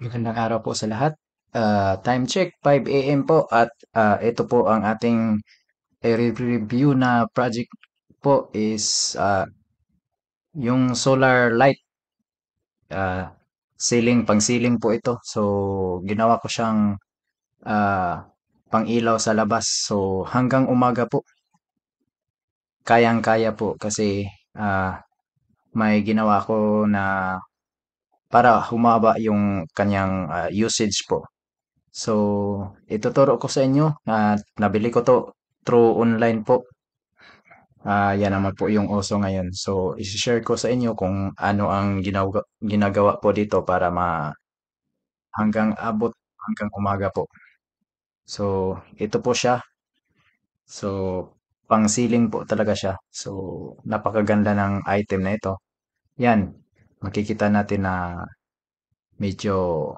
Magandang araw po sa lahat. Time check, 5 AM po at ito po ang ating review na project po is yung solar light. ah, pang-ceiling po ito. So, ginawa ko siyang ah, pang-ilaw sa labas. So, hanggang umaga po, kayang-kaya po kasi may ginawa ko na para humaba yung kanyang usage po. So, ituturo ko sa inyo na nabili ko to through online po. Yan naman po yung uso ngayon. So, isi-share ko sa inyo kung ano ang ginagawa po dito para hanggang abot hanggang umaga po. So, ito po siya. So, pang-ceiling po talaga siya. So, napakaganda ng item na ito. Yan, makikita natin na medyo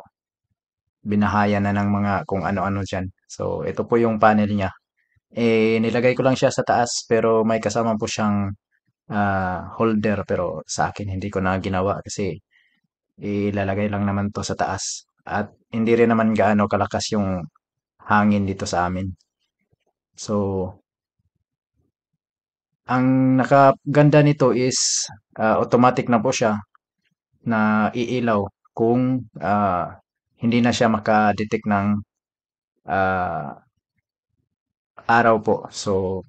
binahaya na ng mga kung ano-ano dyan. So, ito po yung panel niya. Nilagay ko lang siya sa taas pero may kasama po siyang holder pero sa akin hindi ko na ginawa kasi ilalagay lang naman to sa taas at hindi rin naman gaano kalakas yung hangin dito sa amin. So, ang nakaganda nito is automatic na po siya na iilaw kung hindi na siya makadetect ng ah, araw po. So,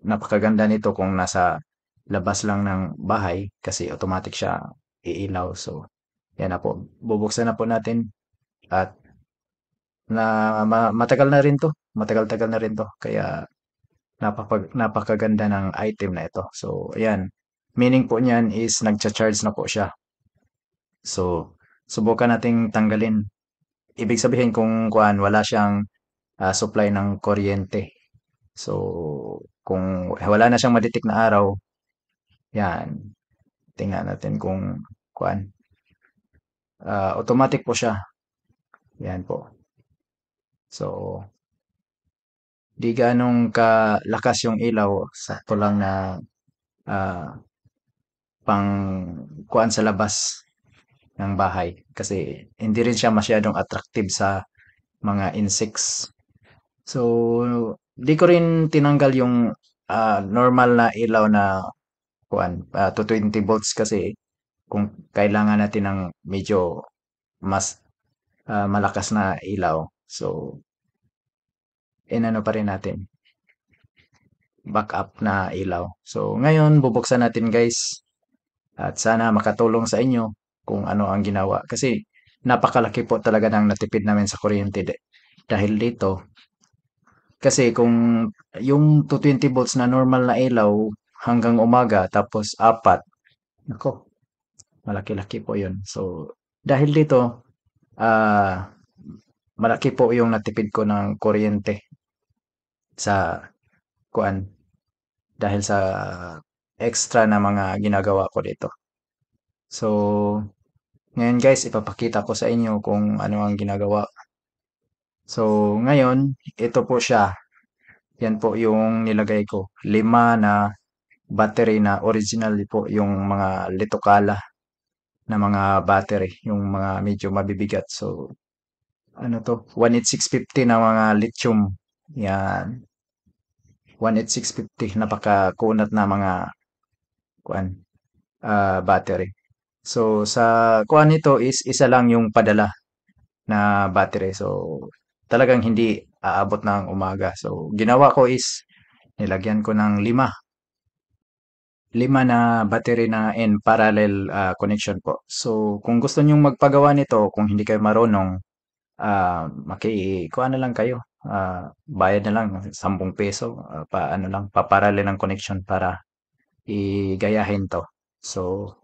napakaganda nito kung nasa labas lang ng bahay kasi automatic siya iilaw. So, yan na po. Bubuksan na po natin at matagal na rin to. Matagal-tagal na rin to. Kaya napakaganda ng item na ito. So, ayan. Meaning po niyan is nagcha-charge na po siya. So, subukan nating tanggalin. Ibig sabihin kung kuan wala siyang supply ng kuryente. So, kung wala na siyang maditik na araw, yan. Tingnan natin kung kuan. Automatic po siya. Yan po. So, di ganong kalakas yung ilaw. Sakto lang na ah, pang kuan sa labas ng bahay. Kasi hindi rin siya masyadong attractive sa mga insects. So, di ko rin tinanggal yung normal na ilaw na kuan, 220 volts kasi kung kailangan natin ng medyo mas malakas na ilaw. So, inano pa rin natin, backup na ilaw. So, ngayon, bubuksan natin guys. At sana makatulong sa inyo kung ano ang ginawa. Kasi napakalaki po talaga ng natipid namin sa kuryente dahil dito. Kasi kung yung 220 volts na normal na ilaw hanggang umaga tapos apat, nako, malaki-laki po yun. So, dahil dito, ah malaki po yung natipid ko ng kuryente sa kuan dahil sa extra na mga ginagawa ko dito. So, ngayon guys, ipapakita ko sa inyo kung ano ang ginagawa. So, ngayon, ito po siya. Yan po yung nilagay ko. 5 na battery na original po yung mga litokala na mga battery. Yung mga medyo mabibigat. So, ano to? 18650 na mga lithium. Yan. 18650. Napakakunat na mga kuan, battery. So, sa kuan nito is isa lang yung padala na battery. So, talagang hindi aabot ng umaga. So, ginawa ko is nilagyan ko ng 5 na battery na in parallel connection po. So, kung gusto nyong magpagawa nito, kung hindi kayo marunong, kuha na lang kayo. Bayad na lang, 10 peso, ano lang, pa-parallel ng connection para igayahin to. So,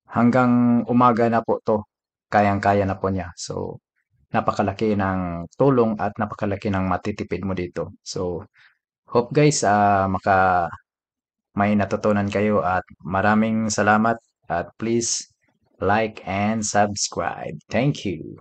hanggang umaga na po to, kayang-kaya na po niya. So, napakalaki ng tulong at napakalaki ng matitipid mo dito. So, hope guys, may natutunan kayo at maraming salamat at please like and subscribe. Thank you.